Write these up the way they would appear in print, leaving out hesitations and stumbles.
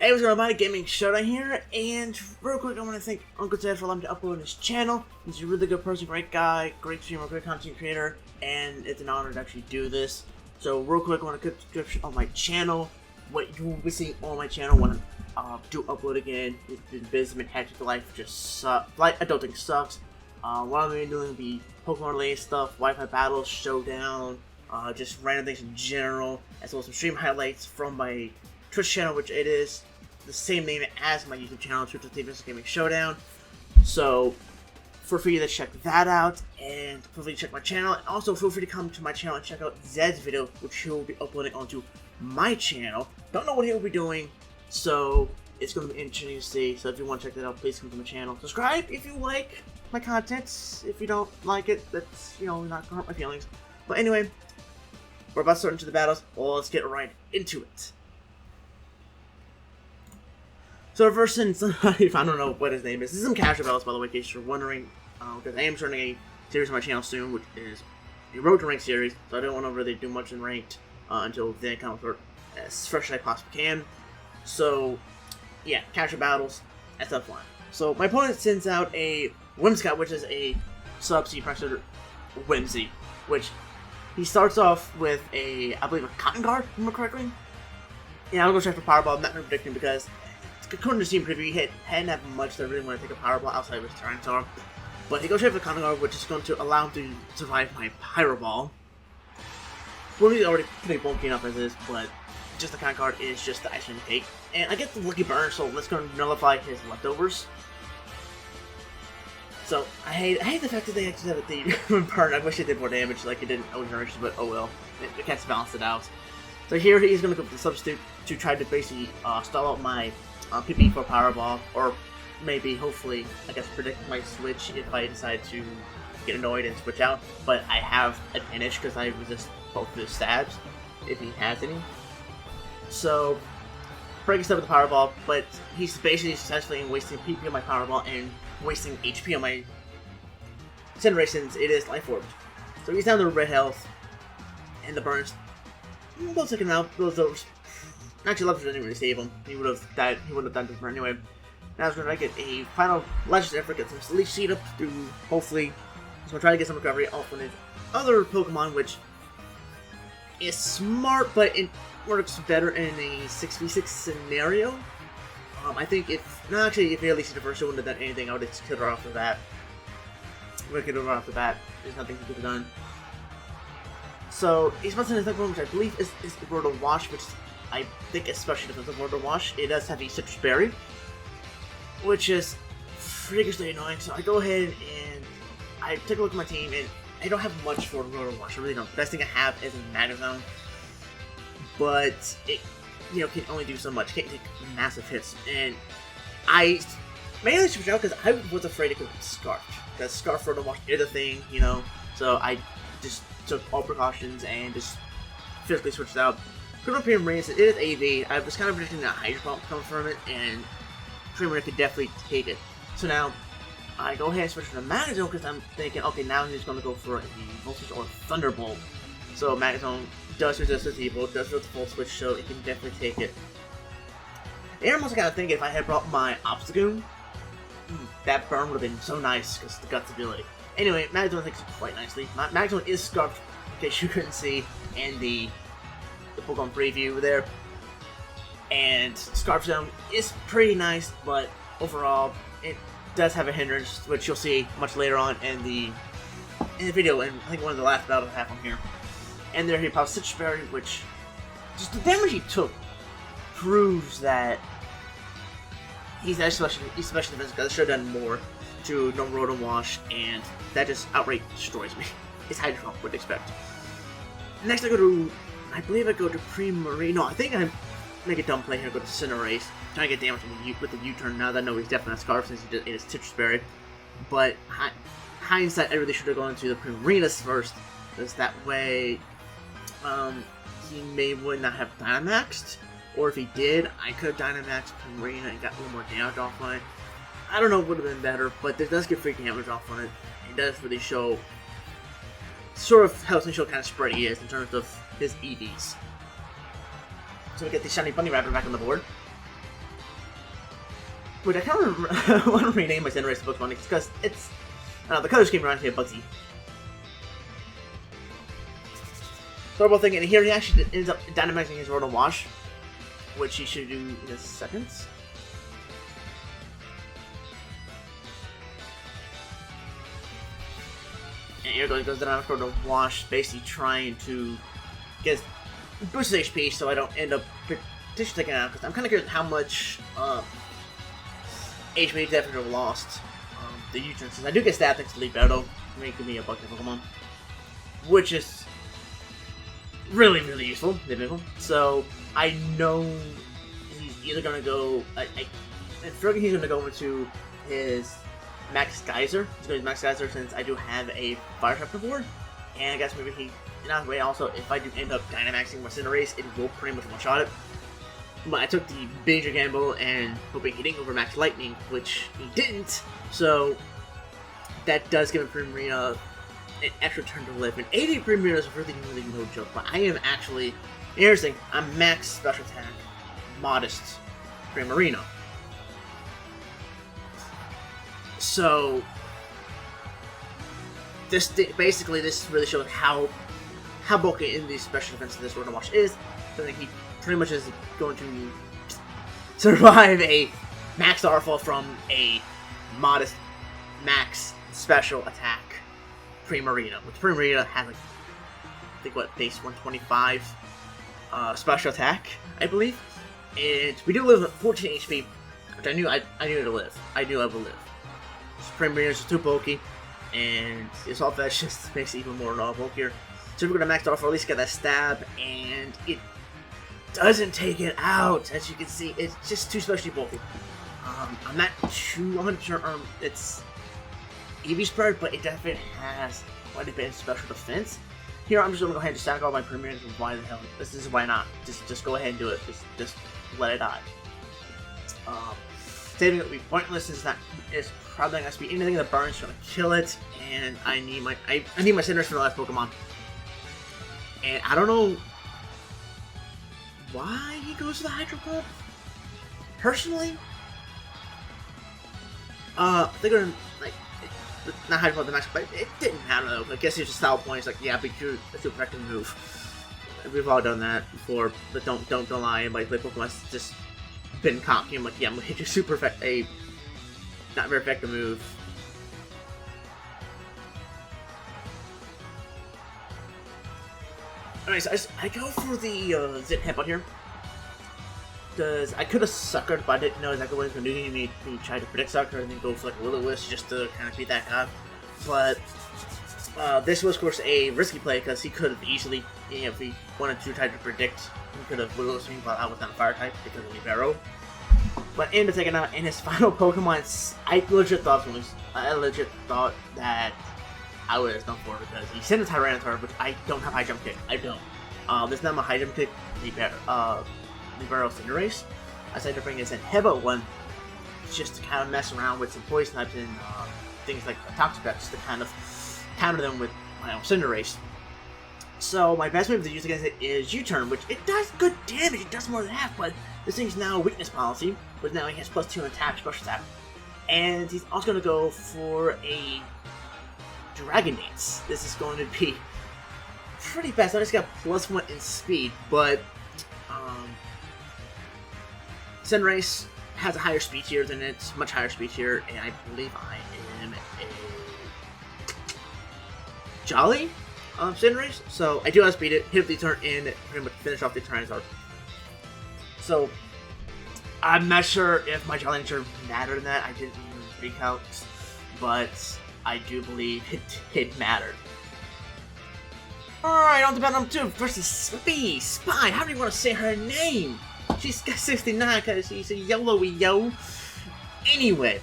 Hey, what's going on, everybody? Gaming Showdown here, and real quick, I want to thank UncleZed for allowing me to upload on his channel. He's a really good person, great guy, great streamer, great content creator, and it's an honor to actually do this. So, real quick, I want to put a description on my channel, what you will be seeing on my channel when I do upload again. The business hectic life just sucks. Like, adulting sucks. What I'm going to be doing will be Pokemon-related stuff, Wi-Fi battles, Showdown, just random things in general, as well as some stream highlights from my Twitch channel, which it is the same name as my YouTube channel, Twitch.tv Gaming Showdown. So feel free to check that out, and feel free to check my channel, and also feel free to come to my channel and check out Zed's video, which he will be uploading onto my channel. Don't know what he will be doing, so it's going to be interesting to see. So if you want to check that out, please come to my channel. Subscribe if you like my content. If you don't like it, that's, you know, not going to hurt my feelings. But anyway, we're about to start into the battles. Well, let's get right into it. So first, since I don't know what his name is, this is some casual battles, by the way, in case you're wondering, because I am starting a series on my channel soon, which is a Road to Rank series, so I don't want to really do much in Ranked until then kind of as fresh as I possibly can. So, yeah, casual battles, that's not fun. So my opponent sends out a Whimsicott, which is a sub-C pressure Whimsy, which he starts off with a, I believe, a Cotton Guard, if I remember correctly. Yeah, I'll go check for Powerball. I'm not going to predict him because, according to Steam Preview, he hadn't have much that really want to take a Powerball outside of his Tyranitar. But he goes straight for the Cotton Guard, which is going to allow him to survive my Pyro Ball. Well, he's already pretty bulky enough as is, but just the Cotton Guard is just the icing on the cake. And I get the Lucky Burn, so let's go nullify his leftovers. So, I hate the fact that they actually have the burn. I wish it did more damage like it did in Old Generation, but oh well. It can't balance it out. So here he's going to go with the Substitute to try to basically stall out my PP for Powerball, or maybe, hopefully, I guess, predict my switch if I decide to get annoyed and switch out. But I have advantage because I resist both of his stabs, if he has any. So, breaking stuff with the Powerball, but he's basically successfully wasting PP on my Powerball and wasting HP on my Cinerations. It is Life Orbed. So he's down to red health, and the burns. We'll take him out. Those actually, Leftovers didn't really save him. He would have died. He wouldn't have done this anyway. Now he's going to get a final Legend effort, get some Leaf Seed up to hopefully. He's going to try to get some recovery off on his other Pokemon, which is smart, but it works better in a 6v6 scenario. I think if he at least the first, he wouldn't have done anything. I would have just killed her off the bat. There's nothing he could have done. So he's about to send his Pokemon, which I believe is the Road to Wash, which I think especially defensive Road to Wash. It does have a Citrus Berry, which is freakishly annoying. So I go ahead and I take a look at my team, and I don't have much for Road to Wash. I really don't. The best thing I have is a Magazone, but it, you know, can only do so much. Can't take massive hits, and I mainly switched out because I was afraid it could be Scarf, because Scarf Road to Wash is a thing, you know. So I just took all precautions and just physically switched out. Premium Marine, it is AV. I was kind of predicting that Hydro Pump coming from it, and Premium could definitely take it. So now, I go ahead and switch to the Magazone because I'm thinking, okay, now he's going to go for a Voltage or Thunderbolt. So Magazone does resist the Evil, does resist the Full Switch, so it can definitely take it. And I'm also kind of thinking if I had brought my Obstagoon, that burn would have been so nice because the Guts ability. Anyway, Magazone takes it quite nicely. Magazone is scarfed, in case you couldn't see in the Pokemon preview there. And Scarf Zone is pretty nice, but overall, it does have a hindrance, which you'll see much later on in the video, and I think one of the last battles I have on here. And there he pops Citrus Berry, which just the damage he took proves that he's especially defensive, because I should have done more to no Road and Wash, and that just outright destroys me. It's Hydro Pump, would expect. Next I believe I go to Primarine. No, I think I make a dumb play here, go to Cinderace, trying to get damage with the U-turn. Now that I know he's definitely not Scarf since he did it is Citrus Berry. But hindsight, I really should have gone to the Primarinas first, because that way he would not have Dynamaxed, or if he did, I could have Dynamaxed Primarina and got a little more damage off on it. I don't know what would have been better, but it does get free damage off on it. It does really show, sort of helps me show kind of spread he is in terms of his EVs. So we get the Shiny Bunny Rabbit back on the board. which I kind of want to rename my Cinderace to Pokemon because it's, the colors came around to get Bugsy. Thorble thing, and here he actually ends up dynamixing his Rotom Wash, which he should do in a second. And here goes the dynamic Rotom Wash, basically trying to get boost his HP so I don't end up potentially taking it out, because I'm kind of curious how much HP he definitely lost the U-turn, since I do get stabbed thanks to Libero, making me a Bucket Pokemon, which is really, really useful. So I know he's either gonna go. I feel like he's gonna go into his Max Geyser. He's going to Max Geyser since I do have a Fire type board, and I guess maybe he. In that way, also, if I do end up Dynamaxing my Cinderace, it will pretty much one-shot it. But I took the major gamble and hoping he didn't go for Max Lightning, which he didn't. So that does give Primarina an extra turn to live. And 80 Primarina is really, really no joke. But I am actually, here's the thing, I'm Max Special Attack, Modest Primarina. So this really shows how broken in the special defense this Rotom Wash is. So I think he pretty much is going to survive a max Starfall from a modest max special attack Primarina. Which Primarina has like, I think what, base 125 special attack, I believe. And we do live at 14 HP, which I knew to live. I knew I would live. Primarina is too bulky, and this Assault Vest just makes it even more bulkier. So we're gonna max off, or at least get that stab, and it doesn't take it out. As you can see, it's just too specially bulky. I'm not too 100% it's EV spread, but it definitely has quite a bit of special defense. Here, I'm just gonna go ahead and stack all my Primaries. Why the hell? This is why not? Just go ahead and do it. Just let it die. Saving it would be pointless. It's probably not gonna be anything that burns. Gonna kill it, and I need my Cinderace for the last Pokemon. And I don't know why he goes to the Hydro Pump. Personally, they're gonna like not Hydro Pump the max, but it didn't matter though. I guess it's just style points. Like, yeah, but it's a effective move. We've all done that before, but don't lie. Anybody play Pokemon's just been cocky. I'm like, yeah, I'm gonna hit you super effective, not very effective move. Alright, so I go for the Zit Headbutt here. Because I could have suckered, but I didn't know exactly what he was going to do. He tried to predict sucker and then go for like a Will-O-Wisp just to kind of beat that guy. But this was, of course, a risky play because he could have easily, you know, if he wanted to try to predict, he could have Will-O-Wisp me while I was not a Fire type because of Libero. But ended up taking out in his final Pokemon, I legit thought that I would have done for it because he sent a Tyranitar, which I don't have High Jump Kick. I don't. This is not my High Jump Kick, Libero Cinderace. I decided to bring this in Headbutt one just to kind of mess around with some poison types and things like Toxapex just to kind of counter them with my own Cinderace. So my best move to use against it is U-turn, which it does good damage. It does more than half, but this thing's now a weakness policy, but now he has +2 attack, special attack. And he's also going to go for a Dragon Dance. This is going to be pretty fast. I just got +1 in speed, but Cinderace has a higher speed tier than it, much higher speed tier, and I believe I am a Jolly Cinderace. So I do have speed it, hit up the turn, and pretty much finish off the Tyranitar. So I'm not sure if my Jolly nature mattered in that. I didn't recount, but I do believe it mattered. Alright, on to battle number 2 versus Spy. How do you want to say her name? She's got 69 because she's a yellowy yo. Anyway.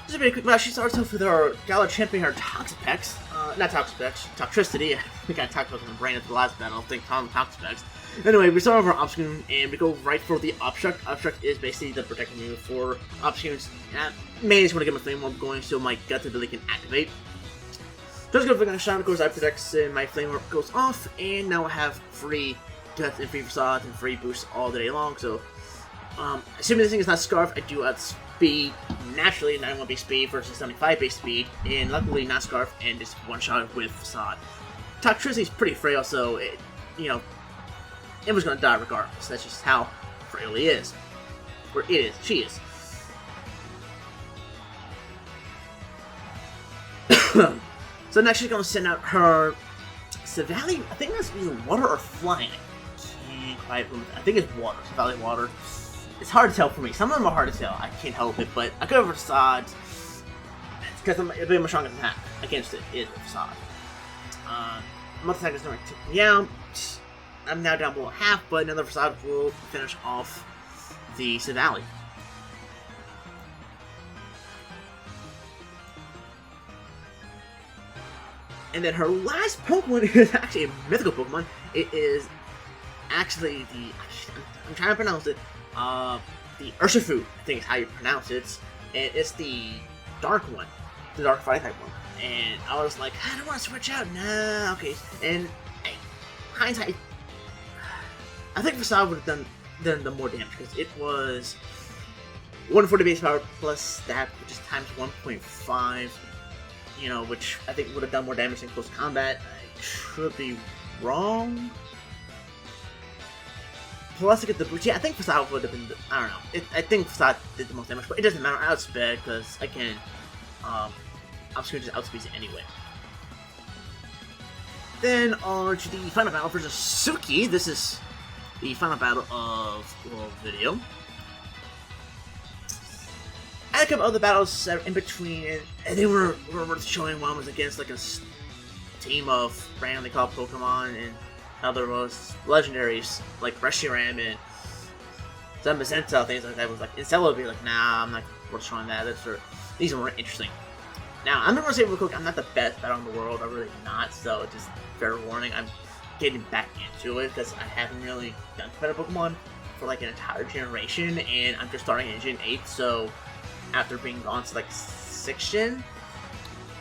Just a very quick match. She starts off with her Gala champion, her Toxapex. Not Toxapex, Toxtricity. I think I talked about the brain at the last battle. I think Toxapex. Anyway, we start over Obscune and we go right for the Obstruct. Obstruct is basically the protective move for Obscunes. Mainly just want to get my Flame Orb going so my Gut ability can activate. Just go for a shot, of course, I protects and my Flame Orb goes off, and now I have free Guts and free Facades and free boosts all day long, so Assuming this thing is not Scarf, I do outspeed naturally 91 base speed versus 75 base speed, and luckily not Scarf and just one-shot with Facade. Toxtricity is pretty frail, so it was gonna die regardless. That's just how frail he is. Or it is. She is. So next she's gonna send out her Savali. I think that's either water or flying. I can't quite remember. I think it's water. Savali water. It's hard to tell for me. Some of them are hard to tell. I can't help it, but I go for Facade because it'll be my strongest attack against it is Facade. Multi-attack is going to take me out. I'm now down below half, but another Facade will finish off the Savali. And then her last Pokemon is actually a mythical Pokemon. It is actually I'm trying to pronounce it, the Urshifu, I think is how you pronounce it. And it's the dark one, the dark fighting type one. And I was like, I don't want to switch out. Nah, okay. And hindsight, I think Facade would have done the more damage because it was 140 base power plus stat, which is times 1.5. Which I think would have done more damage in close combat. I could be wrong. Plus, to get the boost, yeah, I think Facade would have been. I don't know. I think Facade did the most damage, but it doesn't matter. I outsped because again, Obscure just outspeeds it anyway. Then on to the final battle versus Suki. This is the final battle of the video. And a couple other battles in between, and they were worth showing. One was against like a team of randomly called Pokemon, and other was legendaries like Reshiram and Zamazenta, things like that. Was like Incel would be like, nah, I'm not worth showing that. These are more interesting. Now, I'm not gonna say real quick, I'm not the best battle in the world. I'm really not. So just fair warning, I'm getting back into it because I haven't really done competitive Pokemon for like an entire generation, and I'm just starting in Gen 8. So after being gone to like 6th Gen,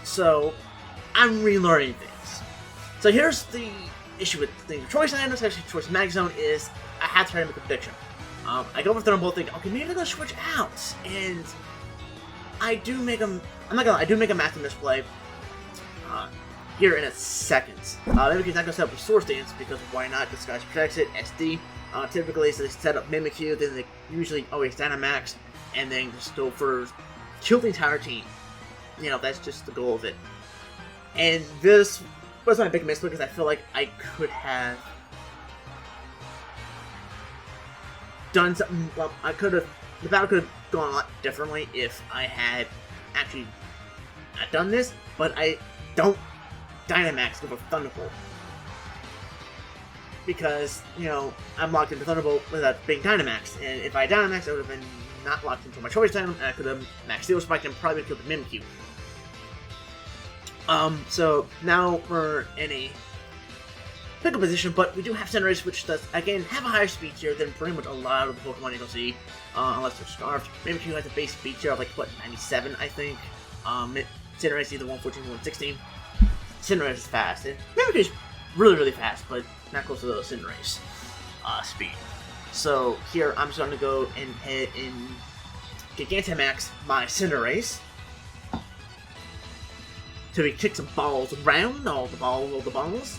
so I'm relearning things. So here's the issue with the choice items, especially choice mag zone, is I have to try to make a prediction. I go for Thunderbolt thinking, okay, maybe they're gonna switch out, and I do make them. I'm not gonna lie, I do make a massive misplay here in a second. Maybe he's not gonna set up a Source Dance because why not? Disguise protects it. SD. Typically, so they set up Mimikyu, then they usually always Dynamax, and then just go for kill the entire team. That's just the goal of it. And this was my big mistake because I feel like I could have done something. Well, the battle could have gone a lot differently if I had actually not done this, but I don't Dynamax with a Thunderbolt. Because, I'm locked into Thunderbolt without being Dynamax, and if I Dynamax, I would have been not locked into my choice item, and I could have maxed Steel Spike and probably killed the Mimikyu. So now we're in a pickle position, but we do have Cinderace, which does, again, have a higher speed tier than pretty much a lot of the Pokemon you'll see, unless they're Scarfed. Mimikyu has a base speed tier of, like, what, 97, I think? Cinderace is either 114 or 116. Cinderace is fast, and Mimikyu is really, really fast, but not close to the Cinderace speed. So here, I'm just going to go and head and Gigantamax my Cinderace. So we kick some balls around, all the balls.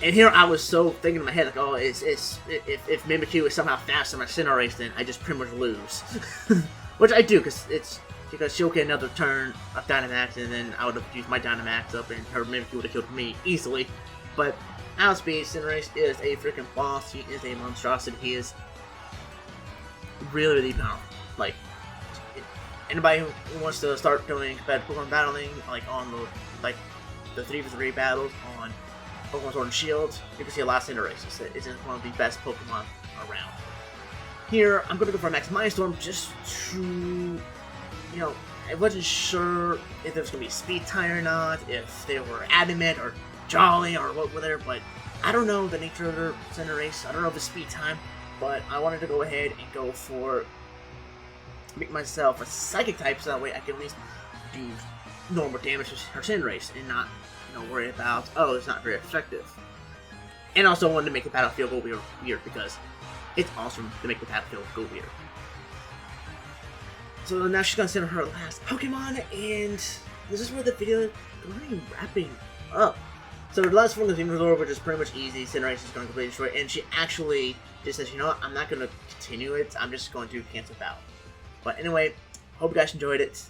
And here I was so thinking in my head, like, oh, if Mimikyu is somehow faster than my Cinderace, then I just pretty much lose. Which I do, because she'll get another turn of Dynamax, and then I would have used my Dynamax up, and her Mimikyu would have killed me easily. But outspeed, Cinderace is a freaking boss. He is a monstrosity. He is really, really powerful. Like, anybody who wants to start doing competitive Pokemon battling, like on the 3v3 battles on Pokemon Sword and Shield, you can see a lot of Cinderace. It's one of the best Pokemon around. Here, I'm going to go for a Max Mindstorm just to, I wasn't sure if there was going to be a speed tie or not, if they were adamant or jolly or whatever, but I don't know the nature of their Cinderace. I don't know the speed time, but I wanted to go ahead and go for make myself a Psychic type so that way I can at least do normal damage to her Cinderace and not, worry about, oh, it's not very effective. And also wanted to make the battlefield go weird because It's awesome to make the battlefield go weird. So now she's gonna send her last Pokemon, and this is where the video is going to be wrapping up. So the last one, the Demon Lord, which is pretty much easy. Cinerace is going to completely destroy it, and she actually just says, you know what, I'm not going to continue it, I'm just going to cancel out. But anyway, hope you guys enjoyed it.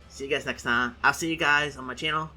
See you guys next time. I'll see you guys on my channel.